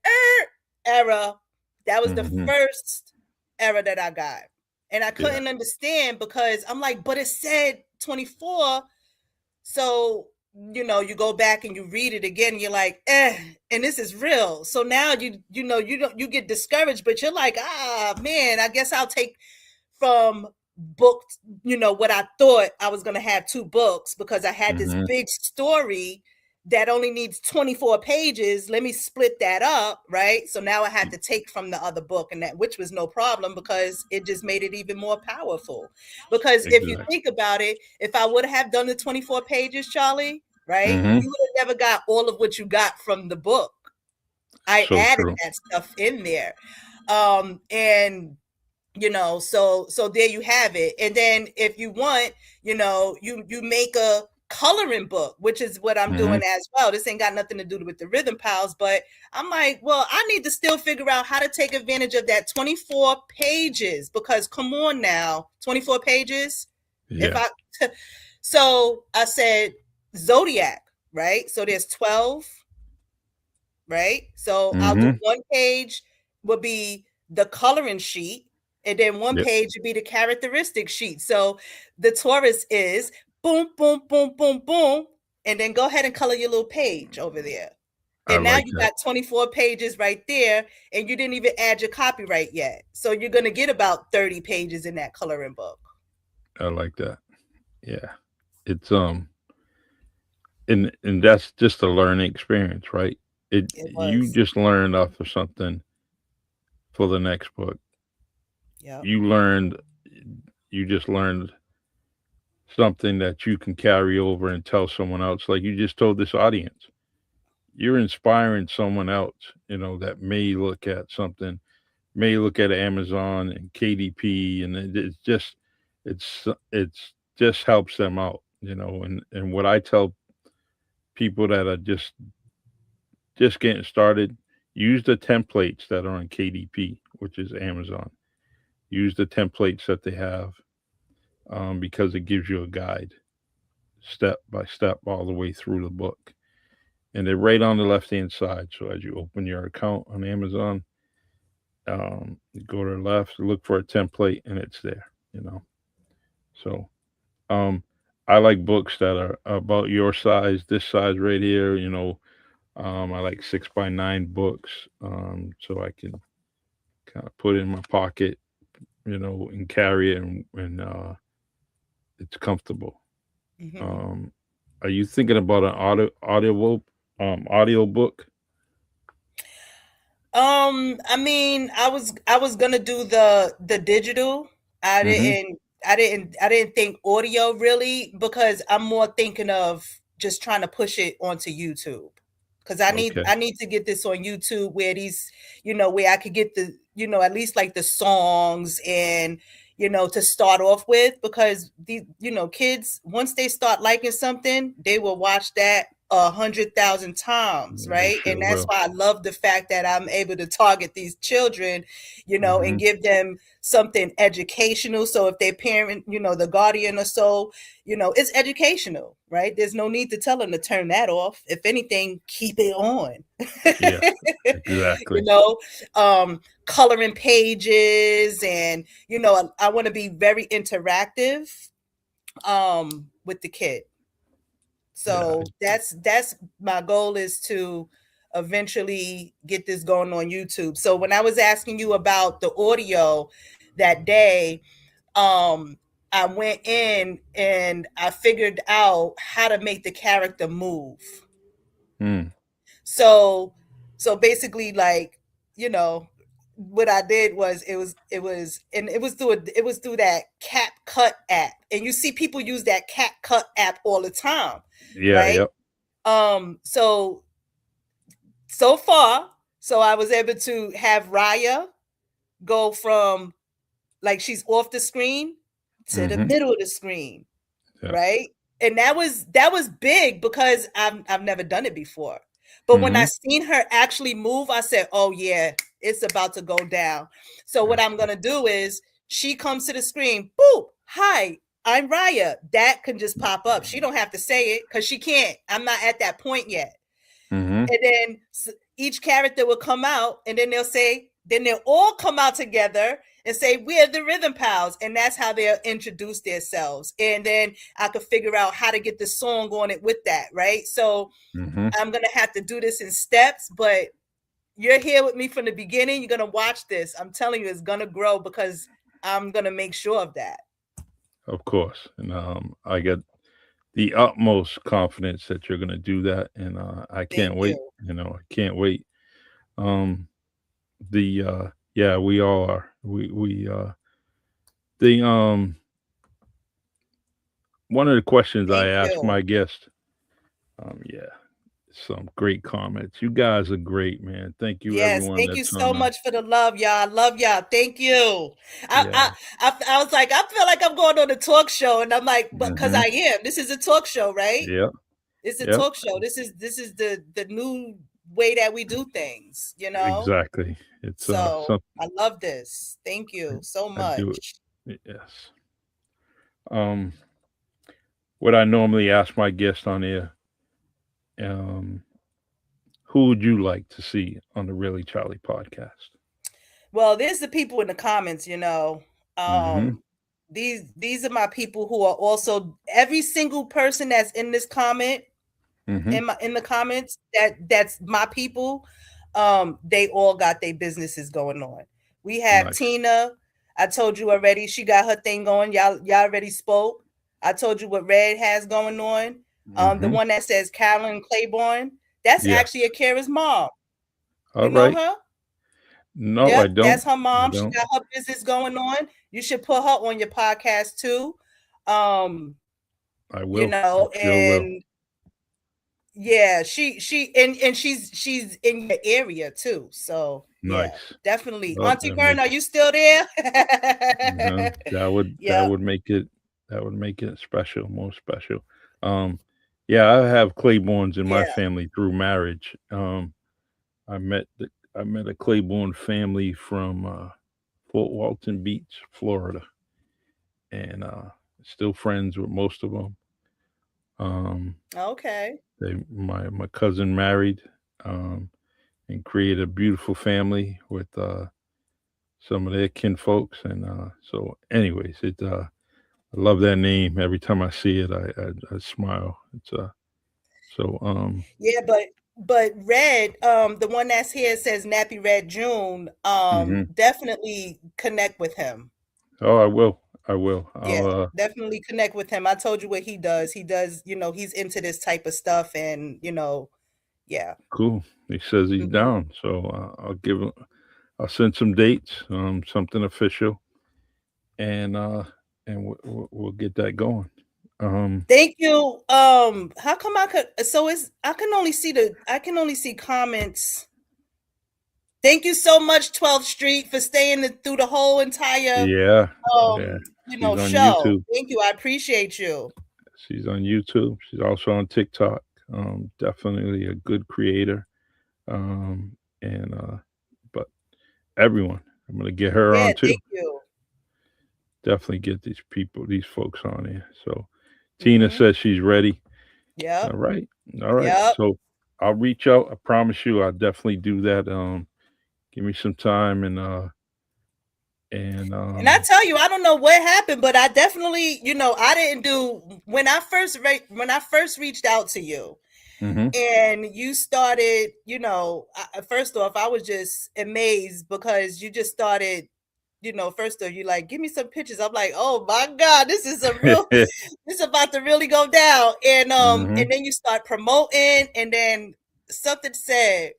error. That was the Mm-hmm. first error that I got. And I Yeah. couldn't understand because I'm like, but it said 24. So, you go back and you read it again and you're like, and this is real. So now you get discouraged, but you're like, man, I guess I'll take from booked, what I thought I was going to have 2 books because I had this Mm-hmm. big story that only needs 24 pages. Let me split that up, right? So now I had to take from the other book, and that, which was no problem because it just made it even more powerful. Because if you Exactly. think about it, if I would have done the 24 pages, Charlie, right, Mm-hmm. you would have never got all of what you got from the book. I So added true. that stuff in there. And so there you have it. And then if you want, you make a coloring book, which is what I'm Mm-hmm. doing as well. This ain't got nothing to do with the rhythm pals, but I'm like, well, I need to still figure out how to take advantage of that 24 pages, because come on now, 24 pages. If Yeah. I so I said zodiac, right? So there's 12, right? So I'll do Mm-hmm. one page will be the coloring sheet, and then one Yep. page would be the characteristic sheet. So the Taurus is boom, boom, boom, boom, boom, and then go ahead and color your little page over there. I And now like you that. got 24 pages right there, and you didn't even add your copyright yet. So you're going to get about 30 pages in that coloring book. I like that. Yeah. It's and that's just a learning experience, right? It It you was. just learned off of something for the next book. Yep. You learned you just learned something that you can carry over and tell someone else. Like you just told this audience. You're inspiring someone else, that may look at something, may look at Amazon and KDP, and it's just it's just helps them out, and what I tell people that are just getting started, use the templates that are on KDP, which is Amazon. Use the templates that they have, because it gives you a guide step by step all the way through the book. And they're right on the left hand side. So as you open your account on Amazon, you go to the left, look for a template, and it's there. You know, so um, I like books that are about your size, this size right here. I like 6 by 9 books, so I can kind of put it in my pocket, and carry it, and it's comfortable. Hmm. Um, are you thinking about an audio book? I mean, I was gonna do the digital. I Mm-hmm. didn't I didn't think audio really, because I'm more thinking of just trying to push it onto YouTube. Because I need Okay. I need to get this on YouTube where where I could get at least like the songs, and to start off with, because the kids, once they start liking something, they will watch that 100,000 times, Yeah, they right? And sure that's will. why I love the fact that I'm able to target these children, Mm-hmm. and give them something educational. So if their parent, the guardian or so, it's educational, right? There's no need to tell them to turn that off. If anything, keep it on. Yeah, exactly. you know, Coloring pages, and I want to be very interactive with the kid. Yeah. So that's my goal, is to eventually get this going on YouTube. So when I was asking you about the audio that day, um I went in and I figured out how to make the character move. Mm. So basically, like, you know, what I did was, it was through that CapCut app. And you see people use that CapCut app all the time, Yeah. right? Yep. So far, so I was able to have Riyah go from, like, she's off the screen to the Mm-hmm. middle of the screen, Yeah. right? And that was big, because I've never done it before. But when Mm-hmm. I seen her actually move, I said, "Oh yeah, it's about to go down." So what That's I'm gonna do is, she comes to the screen, boop, hi, I'm Riyah. That can just pop up. She don't have to say it, because she can't. I'm not at that point yet. Mm-hmm. And then each character will come out, and then they'll all come out together and say, "We're the Rhythm Pals," and that's how they'll introduce themselves. And then I could figure out how to get the song on it with that, right? So Mm-hmm. I'm gonna have to do this in steps, but you're here with me from the beginning. You're gonna watch this. I'm telling you, it's gonna grow, because I'm gonna make sure of that. Of course. And I got the utmost confidence that you're gonna do that, and I Thank can't wait. you. I can't wait. Um, the yeah, we all are. We the one of the questions I Thank ask you. my guest. Yeah, some great comments. You guys are great, man. Thank you, Yes, everyone thank you that's so on. much for the love, y'all. I love y'all. Thank you. I, Yeah. I I was like, I feel like I'm going on a talk show, and I'm like, but because Mm-hmm. I am. This is a talk show, right? Yep. It's a Yep. talk show. This is the new way that we do things. Exactly. It's So some I love this. Thank you so I do much. it. Yes. Um, what I normally ask my guests on here, um, who would you like to see on the Really Charlie podcast? Well, there's the people in the comments. Mm-hmm. Um, these are my people who are also, every single person that's in this comment. Mm-hmm. in the comments, that's my people. They all got their businesses going on. We have Nice. Tina. I told you already. She got her thing going. Y'all already spoke. I told you what Red has going on. The Mm-hmm. one that says Carolyn Claiborne. That's actually Yes. a Kara's mom. All You know right. her? No, I Yep, that's don't. her I mom. She don't. got her business going on. You should put her on your podcast too. Um, I you will. I know, sure will. and yeah, she and she's in your area too. So yeah, Nice. definitely. Well, Auntie that Vern, are makes. you still there? That Yep. would make it, special, more special. Um, yeah, I have Claibornes in my Yeah. family through marriage. I met the, I met a Claiborne family from Fort Walton Beach, Florida, and still friends with most of them. Um, Okay. my cousin married, um, and created a beautiful family with some of their kinfolks, and so anyways, I love that name. Every time I see it, I smile. It's so Yeah, but Red, the one that's here says Nappy Red June. hmm Definitely connect with him. oh, I will. I will. Yeah, I'll definitely connect with him. I told you what he does. He does, he's into this type of stuff, and yeah. cool. He says he's Hmm. down, so I'll give him. I'll send some dates, something official, and we'll get that going. Um, Thank you. How come I could? So it's I can only see comments. Thank you so much, 12th Street, for staying through the whole entire yeah, yeah. She's on show. YouTube. Thank you. I appreciate you. She's on YouTube. She's also on TikTok. Definitely a good creator. And but everyone, I'm gonna get her Yeah, on too. thank you. Definitely get these folks on here. So Tina Mhm. says she's ready. Yep. All right, all right. Yep. So I'll reach out. I promise you, I'll definitely do that. Give me some time and And I tell you, I don't know what happened, but I definitely, I didn't do when when I first reached out to you hmm and you started, first off, I was just amazed because you just started, first off, you like, give me some pictures. I'm like, oh my God, this is a real, this is about to really go down. hmm And then you start promoting, and then something said,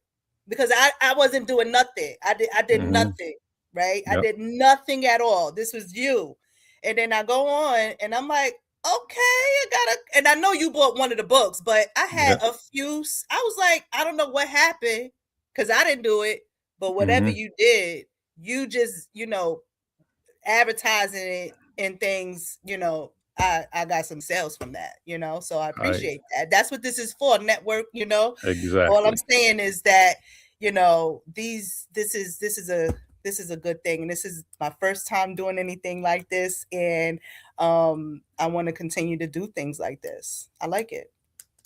because I wasn't doing nothing. I did hmm nothing, right? I Yep. did nothing at all. This was you. And then I go on and I'm like, okay, I gotta, and I know you bought one of the books, but I had Yep. a few. I was like, I don't know what happened because I didn't do it, but whatever hmm you did, you just, advertising it and things, I got some sales from that, so I I appreciate that. That's what this is for, network, All I'm exactly. saying is that, this is a good thing. And this is my first time doing anything like this. And I want to continue to do things like this. I like it.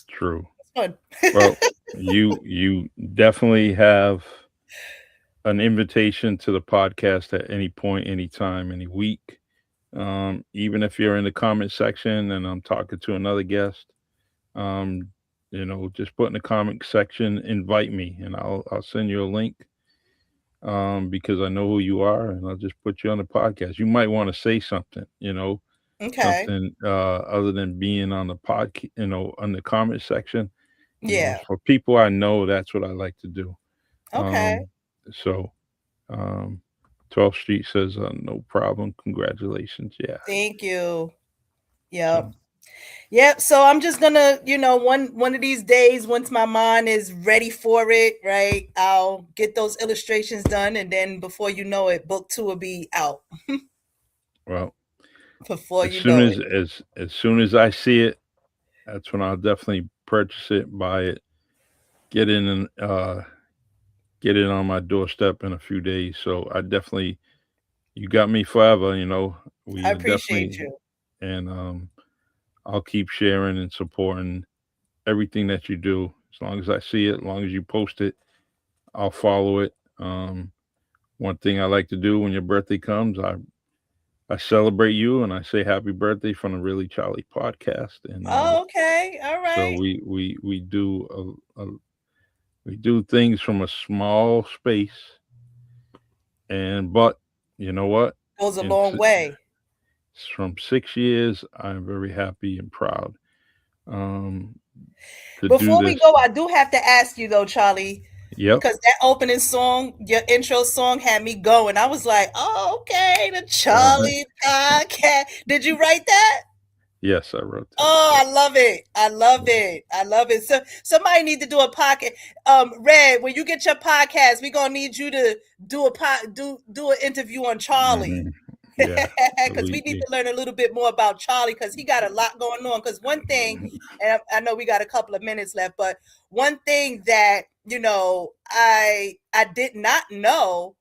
True. It's fun. Well, you definitely have an invitation to the podcast at any point, any time, any week. Even if you're in the comment section and I'm talking to another guest, um, just put in the comment section, invite me, and I'll send you a link. Because I know who you are, and I'll just put you on the podcast. You might want to say something, Okay. something other than being on the on the comment section. Yeah. For people I know, that's what I like to do. Okay. Um, so, um, 12th Street says, no problem. Congratulations. Yeah. Thank you. Yep. So, Yep. So I'm just gonna, one of these days, once my mind is ready for it, right, I'll get those illustrations done, and then before you know it, book two will be out. well, Before as you soon know as it. as soon as I see it, that's when I'll definitely purchase it, buy it, get in and get it on my doorstep in a few days. So I definitely, you got me forever. I We appreciate definitely, you. and I'll keep sharing and supporting everything that you do. As long as I see it, as long as you post it, I'll follow it. One thing I like to do when your birthday comes, I celebrate you and I say happy birthday from the Really Charlie podcast. And Oh, okay. All So right. we do things from a small space, and but you know what? Goes a In long way. from 6 years, I'm very happy and proud um, to do Before we this. go, I do have to ask you though, Charlie, Yep. because that opening song, your intro song, had me going. I was like, "Oh, okay, the Uh-huh. Charlie podcast." Did you write that? Yes, I wrote that. Oh, Yep. I love it. I love Yep. it. I love it. So somebody need to do a podcast. Red, when you get your podcast, we're gonna need you to do an interview on Charlie. Hmm. Yeah. Because we need We, to learn a little bit more about Charlie because he got a lot going on. Because one thing, and I know we got a couple of minutes left, but one thing that I did not know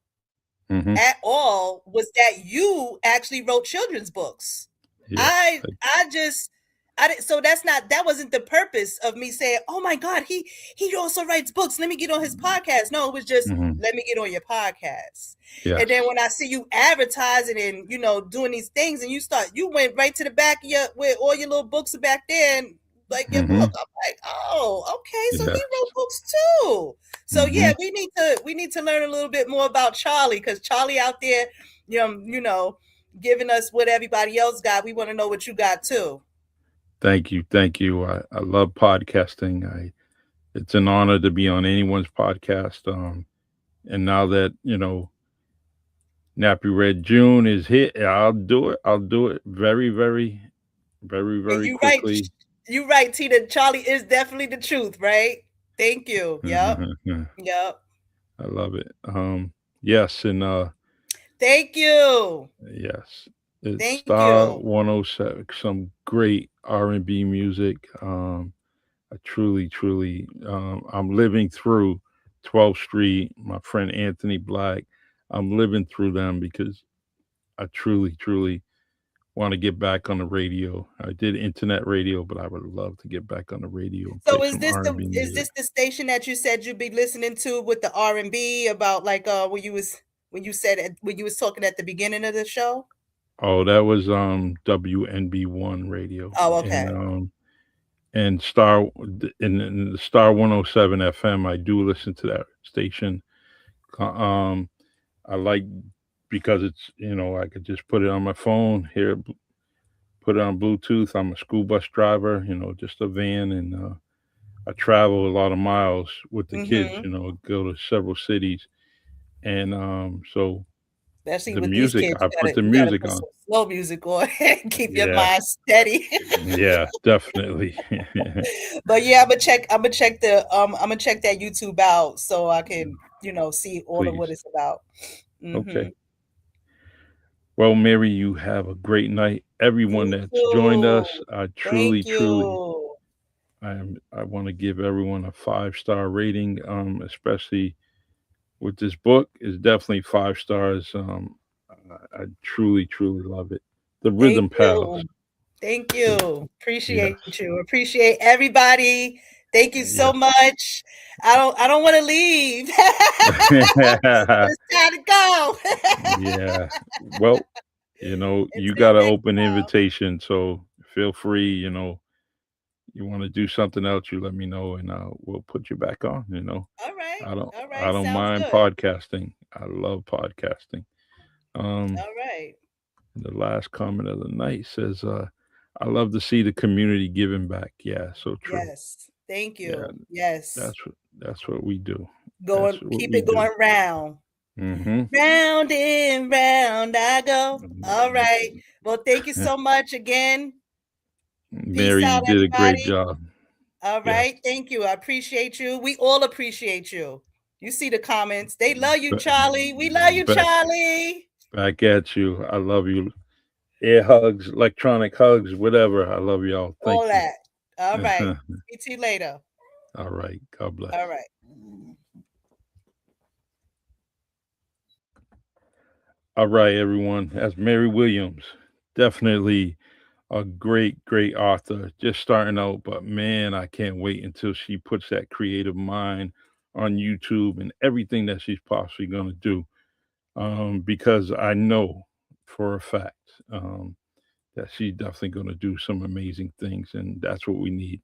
hmm at all was that you actually wrote children's books. Yes. I just I didn't, so that wasn't the purpose of me saying, "Oh my god, he also writes books. Let me get on his podcast." No, it was just Hmm. let me get on your podcast. Yes. And then when I see you advertising and doing these things, and you went right to the back of your where all your little books are back there, and like your book. Hmm. I'm like, oh, okay, so he Yes. wrote books too. So Hmm. yeah, we need to learn a little bit more about Charlie because Charlie out there, giving us what everybody else got. We want to know what you got too. Thank you. Thank you. I love podcasting. It's an honor to be on anyone's podcast. And now that, Nappy Red June is hit, I'll do it. I'll do it very, very, very, And very quickly. you right, Tina. Charlie is definitely the truth, right? Thank you. Yep. I Yep. love it. Yes, and Thank you. yes, it's Thank Star you. 107, some great R&B music. I truly, truly, I'm living through 12th Street, my friend Anthony Black. I'm living through them because I truly, truly want to get back on the radio. I did internet radio, but I would love to get back on the radio and play So some R&B is music. this the station that you said you'd be listening to with the R&B about like when you was talking at the beginning of the show? Oh, that was WNB1 radio, Oh, and okay. in the Star 107 FM. I do listen to that station. Um, I like because it's I could just put it on my phone here, put it on Bluetooth. I'm a school bus driver, just a van, and I travel a lot of miles with the kids. Mhm. Go to several cities, and so Especially the with these music, kids, I put the you gotta music put on. some slow music on and keep your Yeah, mind steady. yeah, definitely. But yeah, I'm gonna check that YouTube out so I can, see all of what Please. it's about. Okay. Mhm. Well, Mary, you have a great night. Everyone You that's joined too. us, I truly, Thank truly, you. I want to give everyone a 5-star rating. Especially with this book, is definitely 5 stars. I truly, truly love it. The Thank Rhythm Pals. you. Thank The, you. yes, Appreciate you. Appreciate everybody. Thank you so yes. much. I don't want to leave. But it's time to go. Yeah. Well, you got Until an next open time. invitation, so feel free. You want to do something else, you let me know, and we'll put you back on. All right. I don't, All I right. don't Sounds mind good. podcasting. I love podcasting. Um, All right. the last comment of the night says, "I love to see the community giving back." Yeah, so true. Yes. Thank Yeah, you. Yes. that's what we do. That's Going, what keep we it do. going round. Hmm. Round and round I go. All right. Well, thank you so much again. Peace Mary, you out, did a great everybody. job. All Yes. right. Thank you. I appreciate you. We all appreciate you. You see the comments. They love you, Ba- Charlie. We love you, Back, Charlie. back at you. I love you. Air hugs, electronic hugs, whatever. I love y'all. All Thank you. that. All right. Speak to you later. All right. God bless. All right. All right, everyone. That's Mary Williams. Definitely a great, great author. Just starting out, but man, I can't wait until she puts that creative mind on YouTube and everything that she's possibly going to do. Because I know for a fact that she's definitely going to do some amazing things, and that's what we need.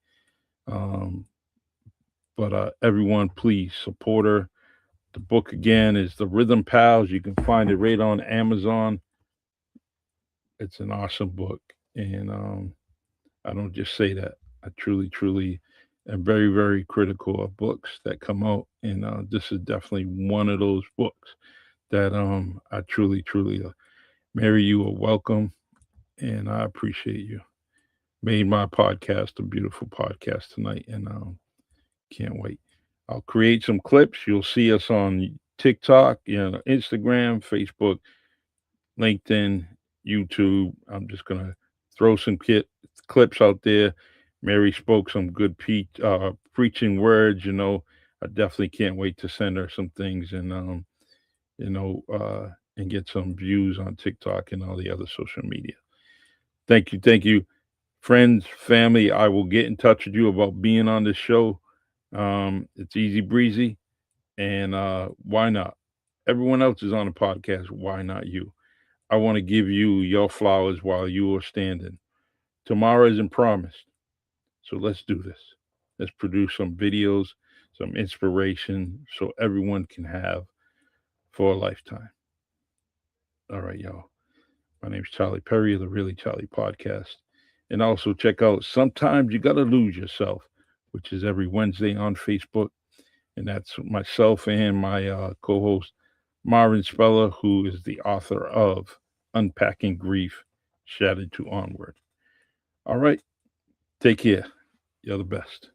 Um, but everyone, please support her. The book again is The Rhythm Pals. You can find it right on Amazon. It's an awesome book, and I don't just say that. I truly, truly am very, very critical of books that come out, and this is definitely one of those books that I truly, truly, Mary, you are welcome, and I appreciate you. Made my podcast a beautiful podcast tonight, and can't wait. I'll create some clips. You'll see us on TikTok, Instagram, Facebook, LinkedIn, YouTube. I'm just gonna throw some clips out there. Mary spoke some good preaching words. I definitely can't wait to send her some things and you know uh, and get some views on TikTok and all the other social media. Thank you, friends, family. I will get in touch with you about being on this show. It's easy breezy, and why not? Everyone else is on the podcast. Why not you? I want to give you your flowers while you are standing. Tomorrow isn't promised. So let's do this. Let's produce some videos, some inspiration so everyone can have for a lifetime. All right, y'all. My name's Charlie Perry of the Really Charlie podcast. And also check out Sometimes You Gotta Lose Yourself, which is every Wednesday on Facebook. And that's myself and my co host, Marvin Speller, who is the author of Unpacking Grief, Shattered to Onward. All right. Take care. You're the best.